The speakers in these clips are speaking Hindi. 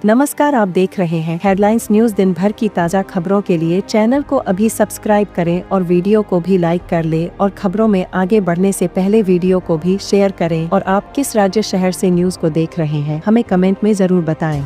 नमस्कार, आप देख रहे हैं हेडलाइंस न्यूज। दिन भर की ताज़ा खबरों के लिए चैनल को अभी सब्सक्राइब करें और वीडियो को भी लाइक कर लें और खबरों में आगे बढ़ने से पहले वीडियो को भी शेयर करें। और आप किस राज्य शहर से न्यूज को देख रहे हैं हमें कमेंट में जरूर बताएं।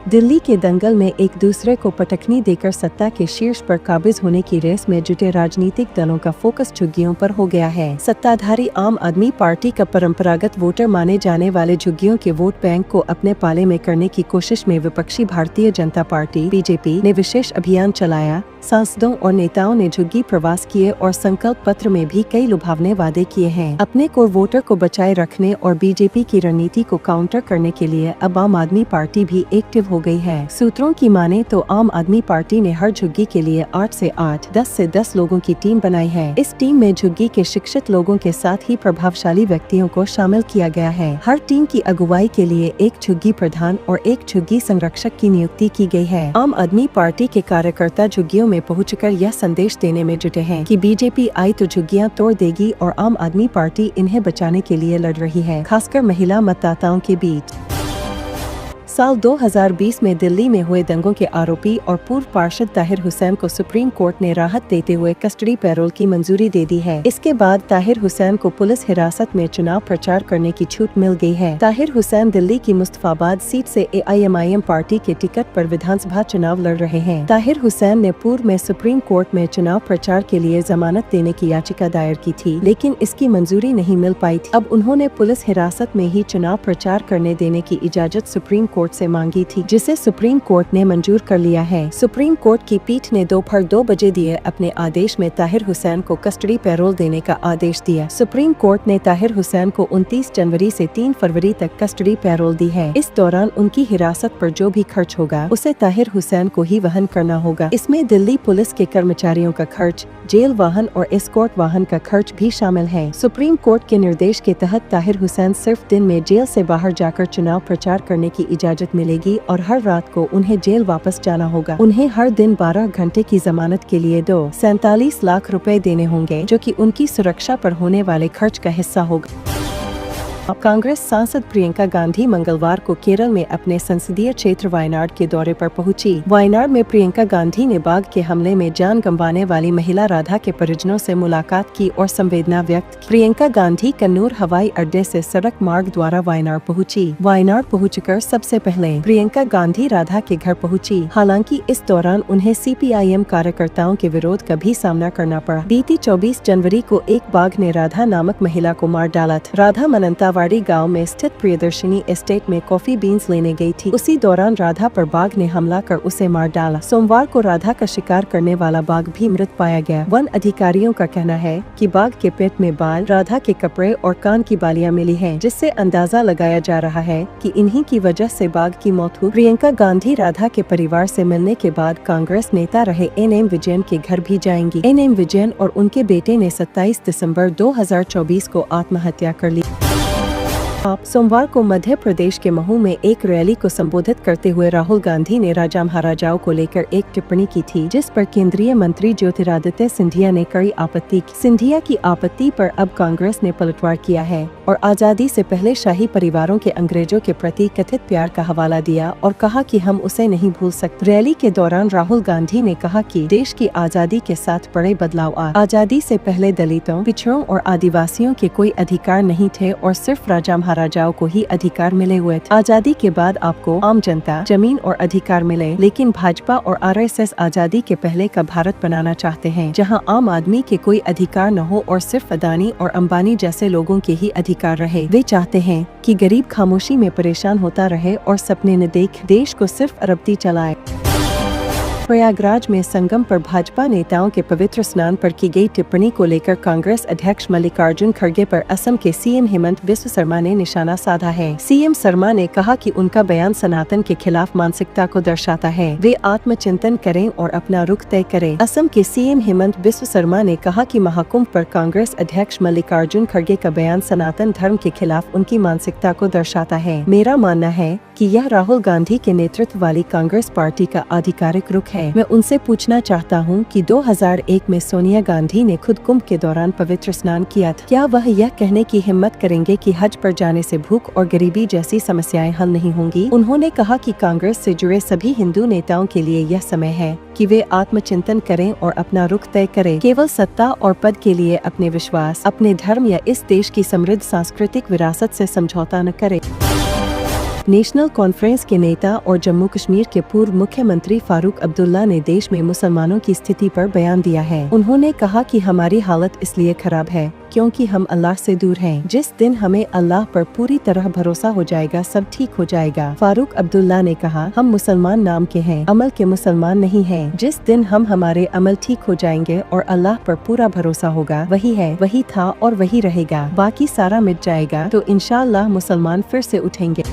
दिल्ली के दंगल में एक दूसरे को पटखनी देकर सत्ता के शीर्ष पर काबिज होने की रेस में जुटे राजनीतिक दलों का फोकस झुग्गियों पर हो गया है। सत्ताधारी आम आदमी पार्टी का परंपरागत वोटर माने जाने वाले झुग्गियों के वोट बैंक को अपने पाले में करने की कोशिश में विपक्षी भारतीय जनता पार्टी बीजेपी ने विशेष अभियान चलाया। सांसदों और नेताओं ने झुग्गी प्रवास किए और संकल्प पत्र में भी कई लुभावने वादे किए हैं। अपने कोर वोटर को बचाए रखने और बीजेपी की रणनीति को काउंटर करने के लिए अब आम आदमी पार्टी भी एक्टिव हो गई है। सूत्रों की माने तो आम आदमी पार्टी ने हर झुग्गी के लिए 8 से 8, 10 से 10 लोगों की टीम बनाई है। इस टीम में झुग्गी के शिक्षित लोगों के साथ ही प्रभावशाली व्यक्तियों को शामिल किया गया है। हर टीम की अगुवाई के लिए एक झुग्गी प्रधान और एक झुग्गी संरक्षक की नियुक्ति की गई है। आम आदमी पार्टी के कार्यकर्ता झुग्गियों में पहुंचकर यह संदेश देने में जुटे हैं कि बीजेपी आई तो झुग्गियां तोड़ देगी और आम आदमी पार्टी इन्हें बचाने के लिए लड़ रही है, खासकर महिला मतदाताओं के बीच। साल 2020 में दिल्ली में हुए दंगों के आरोपी और पूर्व पार्षद ताहिर हुसैन को सुप्रीम कोर्ट ने राहत देते हुए कस्टडी पैरोल की मंजूरी दे दी है। इसके बाद ताहिर हुसैन को पुलिस हिरासत में चुनाव प्रचार करने की छूट मिल गई है। ताहिर हुसैन दिल्ली की मुस्तफाबाद सीट से AIMIM पार्टी के टिकट पर विधानसभा चुनाव लड़ रहे हैं। ताहिर हुसैन ने पूर्व में सुप्रीम कोर्ट में चुनाव प्रचार के लिए जमानत देने की याचिका दायर की थी, लेकिन इसकी मंजूरी नहीं मिल पाई थी। अब उन्होंने पुलिस हिरासत में ही चुनाव प्रचार करने देने की इजाजत सुप्रीम कोर्ट से मांगी थी, जिसे सुप्रीम कोर्ट ने मंजूर कर लिया है। सुप्रीम कोर्ट की पीठ ने दोपहर 2 बजे दिए अपने आदेश में ताहिर हुसैन को कस्टडी पैरोल देने का आदेश दिया। सुप्रीम कोर्ट ने ताहिर हुसैन को 29 जनवरी से 3 फरवरी तक कस्टडी पैरोल दी है। इस दौरान उनकी हिरासत पर जो भी खर्च होगा उसे ताहिर हुसैन को ही वहन करना होगा। इसमें दिल्ली पुलिस के कर्मचारियों का खर्च, जेल वाहन और एस्कॉर्ट वाहन का खर्च भी शामिल है। सुप्रीम कोर्ट के निर्देश के तहत ताहिर हुसैन सिर्फ दिन में जेल से बाहर जाकर चुनाव प्रचार करने की इजाजत मिलेगी और हर रात को उन्हें जेल वापस जाना होगा। उन्हें हर दिन 12 घंटे की जमानत के लिए 247 लाख रुपए देने होंगे, जो कि उनकी सुरक्षा पर होने वाले खर्च का हिस्सा होगा। कांग्रेस सांसद प्रियंका गांधी मंगलवार को केरल में अपने संसदीय क्षेत्र वायनाड के दौरे पर पहुंची। वायनाड में प्रियंका गांधी ने बाघ के हमले में जान गंवाने वाली महिला राधा के परिजनों से मुलाकात की और संवेदना व्यक्त की। प्रियंका गांधी कन्नूर हवाई अड्डे से सड़क मार्ग द्वारा वायनाड पहुंची। वायनाड पहुंचकर सबसे पहले प्रियंका गांधी राधा के घर पहुंची। हालांकि इस दौरान उन्हें CPIM कार्यकर्ताओं के विरोध का भी सामना करना पड़ा। बीती 24 जनवरी को एक बाघ ने राधा नामक महिला को मार डाला था। राधा मनंता वाड़ी गांव में स्थित प्रियदर्शिनी एस्टेट में कॉफी बीन्स लेने गई थी। उसी दौरान राधा पर बाघ ने हमला कर उसे मार डाला। सोमवार को राधा का शिकार करने वाला बाघ भी मृत पाया गया। वन अधिकारियों का कहना है कि बाघ के पेट में बाल, राधा के कपड़े और कान की बालियां मिली हैं, जिससे अंदाजा लगाया जा रहा है कि इन्हीं की वजह से बाघ की मौत हुई। प्रियंका गांधी राधा के परिवार से मिलने के बाद कांग्रेस नेता रहे NM विजयन के घर भी जाएंगी। NM विजयन और उनके बेटे ने 27 दिसंबर 2024 को आत्महत्या कर ली। सोमवार को मध्य प्रदेश के महू में एक रैली को संबोधित करते हुए राहुल गांधी ने राजा महाराजाओं को लेकर एक टिप्पणी की थी, जिस पर केंद्रीय मंत्री ज्योतिरादित्य सिंधिया ने कड़ी आपत्ति की। सिंधिया की आपत्ति पर अब कांग्रेस ने पलटवार किया है और आजादी से पहले शाही परिवारों के अंग्रेजों के प्रति कथित प्यार का हवाला दिया और कहा कि हम उसे नहीं भूल सकते। रैली के दौरान राहुल गांधी ने कहा कि देश की आजादी के साथ बड़े बदलाव आए। आजादी से पहले दलितों, पिछड़ों और आदिवासियों के कोई अधिकार नहीं थे और सिर्फ राजा महाराजाओं को ही अधिकार मिले हुए थे। आजादी के बाद आपको आम जनता, जमीन और अधिकार मिले, लेकिन भाजपा और RSS आजादी के पहले का भारत बनाना चाहते हैं, जहां आम आदमी के कोई अधिकार न हो और सिर्फ अदानी और अंबानी जैसे लोगों के ही अधिकार रहे। वे चाहते हैं कि गरीब खामोशी में परेशान होता रहे और सपने न देख देश को सिर्फ अरबती चलाए। प्रयागराज में संगम पर भाजपा नेताओं के पवित्र स्नान पर की गई टिप्पणी को लेकर कांग्रेस अध्यक्ष मल्लिकार्जुन खड़गे पर असम के CM हेमंत बिस्व शर्मा ने निशाना साधा है। CM शर्मा ने कहा कि उनका बयान सनातन के खिलाफ मानसिकता को दर्शाता है। वे आत्मचिंतन करें और अपना रुख तय करें। असम के CM हेमंत बिस्व शर्मा ने कहा कि महाकुंभ पर कांग्रेस अध्यक्ष मल्लिकार्जुन खड़गे का बयान सनातन धर्म के खिलाफ उनकी मानसिकता को दर्शाता है। मेरा मानना है कि यह राहुल गांधी के नेतृत्व वाली कांग्रेस पार्टी का आधिकारिक रुख है। है। मैं उनसे पूछना चाहता हूँ कि 2001 में सोनिया गांधी ने खुद कुंभ के दौरान पवित्र स्नान किया था। क्या वह यह कहने की हिम्मत करेंगे कि हज पर जाने से भूख और गरीबी जैसी समस्याएं हल नहीं होंगी? उन्होंने कहा कि कांग्रेस से जुड़े सभी हिंदू नेताओं के लिए यह समय है कि वे आत्मचिंतन करें और अपना रुख तय करें। केवल सत्ता और पद के लिए अपने विश्वास, अपने धर्म या इस देश की समृद्ध सांस्कृतिक विरासत से समझौता न करें। नेशनल कॉन्फ्रेंस के नेता और जम्मू कश्मीर के पूर्व मुख्यमंत्री फारूक अब्दुल्ला ने देश में मुसलमानों की स्थिति पर बयान दिया है। उन्होंने कहा कि हमारी हालत इसलिए खराब है क्योंकि हम अल्लाह से दूर हैं। जिस दिन हमें अल्लाह पर पूरी तरह भरोसा हो जाएगा, सब ठीक हो जाएगा। फारूक अब्दुल्ला ने कहा, हम मुसलमान नाम के हैं, अमल के मुसलमान नहीं हैं। जिस दिन हम हमारे अमल ठीक हो जाएंगे और अल्लाह पर पूरा भरोसा होगा, वही है, वही था और वही रहेगा, बाकी सारा मिट जाएगा, तो इंशाअल्लाह मुसलमान फिर से उठेंगे।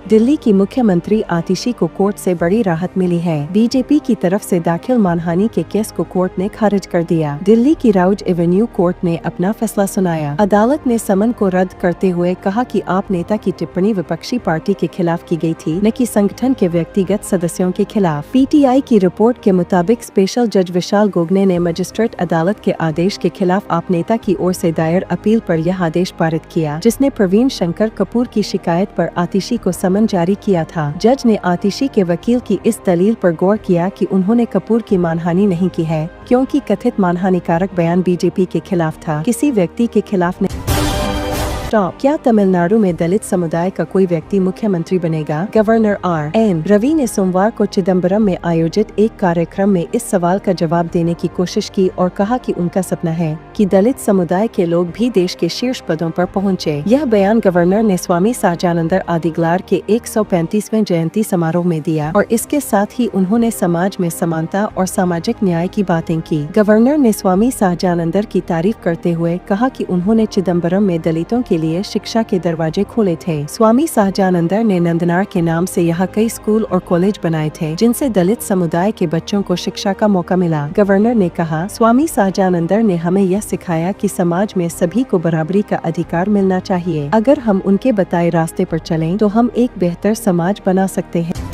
दिल्ली की मुख्यमंत्री आतिशी को कोर्ट से बड़ी राहत मिली है। बीजेपी की तरफ से दाखिल मानहानि के केस को कोर्ट ने खारिज कर दिया। दिल्ली की राउज एवेन्यू कोर्ट ने अपना फैसला सुनाया। अदालत ने समन को रद्द करते हुए कहा कि आप नेता की टिप्पणी विपक्षी पार्टी के खिलाफ की गई थी, न कि संगठन के व्यक्तिगत सदस्यों के खिलाफ। पीटीआई की रिपोर्ट के मुताबिक स्पेशल जज विशाल गोगने ने मजिस्ट्रेट अदालत के आदेश के खिलाफ आप नेता की ओर से दायर अपील पर यह आदेश पारित किया, जिसने प्रवीण शंकर कपूर की शिकायत पर आतिशी को समन जारी किया था। जज ने आतिशी के वकील की इस दलील पर गौर किया कि उन्होंने कपूर की मानहानि नहीं की है, क्योंकि कथित मानहानिकारक बयान बीजेपी के खिलाफ था, किसी व्यक्ति के खिलाफ नहीं। क्या तमिलनाडु में दलित समुदाय का कोई व्यक्ति मुख्यमंत्री बनेगा? Governor RN. रवि ने सोमवार को चिदम्बरम में आयोजित एक कार्यक्रम में इस सवाल का जवाब देने की कोशिश की और कहा कि उनका सपना है कि दलित समुदाय के लोग भी देश के शीर्ष पदों पर पहुंचे। यह बयान गवर्नर ने स्वामी सहजानंद आदिगलार के 135वें जयंती समारोह में दिया और इसके साथ ही उन्होंने समाज में समानता और सामाजिक न्याय की बातें की। गवर्नर ने स्वामी सहजानंद की तारीफ करते हुए कहा कि उन्होंने चिदम्बरम में दलितों के लिए शिक्षा के दरवाजे खोले थे। स्वामी सहजानंद ने नंदनार के नाम से यहाँ कई स्कूल और कॉलेज बनाए थे, जिनसे दलित समुदाय के बच्चों को शिक्षा का मौका मिला। गवर्नर ने कहा, स्वामी सहजानंद ने हमें यह सिखाया कि समाज में सभी को बराबरी का अधिकार मिलना चाहिए। अगर हम उनके बताए रास्ते पर चलें, तो हम एक बेहतर समाज बना सकते हैं।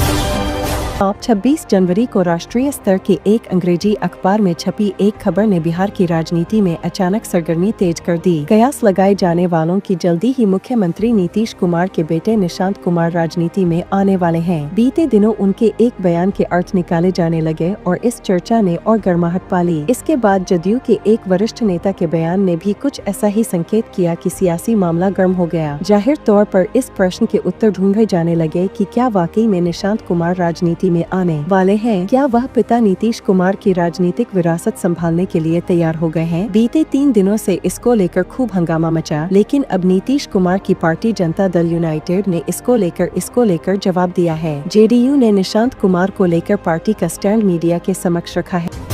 26 जनवरी को राष्ट्रीय स्तर के एक अंग्रेजी अखबार में छपी एक खबर ने बिहार की राजनीति में अचानक सरगर्मी तेज कर दी। कयास लगाए जाने वालों की जल्दी ही मुख्यमंत्री नीतीश कुमार के बेटे निशांत कुमार राजनीति में आने वाले हैं। बीते दिनों उनके एक बयान के अर्थ निकाले जाने लगे और इस चर्चा ने और गर्माहट पाली। इसके बाद जदयू के एक वरिष्ठ नेता के बयान ने भी कुछ ऐसा ही संकेत किया कि सियासी मामला गर्म हो गया। जाहिर तौर पर इस प्रश्न के उत्तर ढूंढे जाने लगे कि क्या वाकई में निशांत कुमार राजनीति में आने वाले हैं? क्या वह पिता नीतीश कुमार की राजनीतिक विरासत संभालने के लिए तैयार हो गए हैं? बीते 3 दिनों से इसको लेकर खूब हंगामा मचा, लेकिन अब नीतीश कुमार की पार्टी जनता दल यूनाइटेड ने इसको लेकर जवाब दिया है। जेडीयू ने निशांत कुमार को लेकर पार्टी का स्टैंड मीडिया के समक्ष रखा है।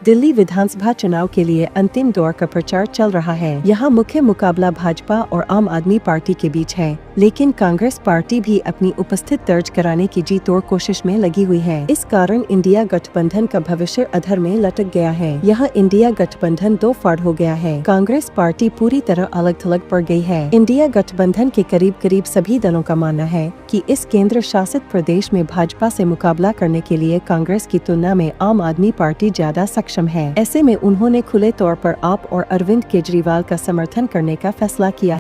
दिल्ली विधानसभा चुनाव के लिए अंतिम दौर का प्रचार चल रहा है। यहाँ मुख्य मुकाबला भाजपा और आम आदमी पार्टी के बीच है, लेकिन कांग्रेस पार्टी भी अपनी उपस्थिति दर्ज कराने की जी तोड़ कोशिश में लगी हुई है। इस कारण इंडिया गठबंधन का भविष्य अधर में लटक गया है। यहाँ इंडिया गठबंधन 2 फाड़ हो गया है। कांग्रेस पार्टी पूरी तरह अलग थलग पड़ गई है। इंडिया गठबंधन के करीब सभी दलों का मानना है कि इस केंद्र शासित प्रदेश में भाजपा से मुकाबला करने के लिए कांग्रेस की तुलना में आम आदमी पार्टी ज्यादा सक्षम है। ऐसे में उन्होंने खुले तौर पर आप और अरविंद केजरीवाल का समर्थन करने का फैसला किया।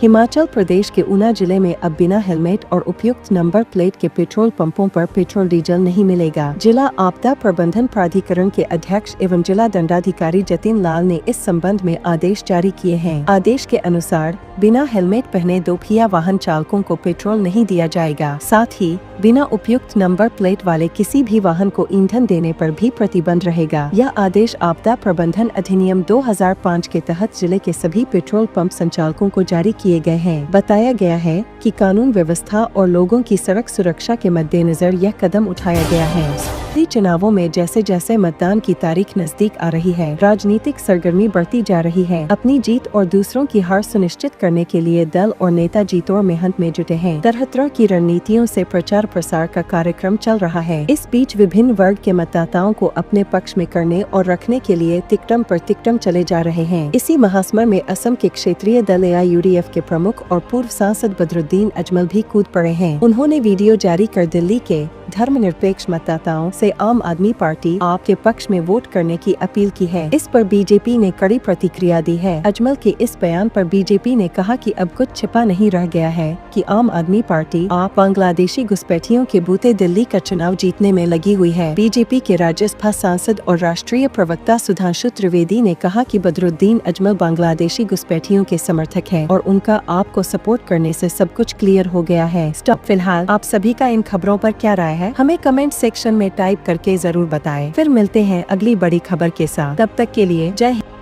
हिमाचल प्रदेश के ऊना जिले में अब बिना हेलमेट और उपयुक्त नंबर प्लेट के पेट्रोल पंपों पर पेट्रोल डीजल नहीं मिलेगा। जिला आपदा प्रबंधन प्राधिकरण के अध्यक्ष एवं जिला दंडाधिकारी जतिन लाल ने इस संबंध में आदेश जारी किए हैं। आदेश के अनुसार बिना हेलमेट पहने दोपहिया वाहन चालकों को पेट्रोल नहीं दिया जाएगा। साथ ही बिना उपयुक्त नंबर प्लेट वाले किसी भी वाहन को ईंधन देने पर भी प्रतिबंध रहेगा। यह आदेश आपदा प्रबंधन अधिनियम 2005 के तहत जिले के सभी पेट्रोल पंप संचालकों को जारी किए गए हैं। बताया गया है कि कानून व्यवस्था और लोगों की सड़क सुरक्षा के मद्देनजर यह कदम उठाया गया है। आखिरी चुनावों में जैसे जैसे मतदान की तारीख नजदीक आ रही है, राजनीतिक सरगर्मी बढ़ती जा रही है। अपनी जीत और दूसरों की हार सुनिश्चित करने के लिए दल और नेता जीतोड़ मेहनत में जुटे हैं। तरह तरह की रणनीतियों से प्रचार प्रसार का कार्यक्रम चल रहा है। इस बीच विभिन्न वर्ग के मतदाताओं को अपने पक्ष में करने और रखने के लिए तिकटम पर तिकटम चले जा रहे हैं। इसी महासमर में असम के क्षेत्रीय दल AIUDF के प्रमुख और पूर्व सांसद बदरुद्दीन अजमल भी कूद पड़े हैं। उन्होंने वीडियो जारी कर दिल्ली के धर्मनिरपेक्ष मतदाताओं से आम आदमी पार्टी आप के पक्ष में वोट करने की अपील की है। इस पर बीजेपी ने कड़ी प्रतिक्रिया दी है। अजमल के इस बयान पर बीजेपी ने कहा कि अब कुछ छिपा नहीं रह गया है कि आम आदमी पार्टी आप बांग्लादेशी घुसपैठियों के बूते दिल्ली का चुनाव जीतने में लगी हुई है। बीजेपी के राज्यसभा सांसद और राष्ट्रीय प्रवक्ता सुधांशु त्रिवेदी ने कहा कि बदरुद्दीन अजमल बांग्लादेशी घुसपैठियों के समर्थक है और उनका आपको सपोर्ट करने से सब कुछ क्लियर हो गया है। स्टॉप। फिलहाल आप सभी का इन खबरों पर क्या राय है, हमें कमेंट सेक्शन में टाइप करके जरूर बताएं। फिर मिलते हैं अगली बड़ी खबर के साथ। तब तक के लिए जय हिंद।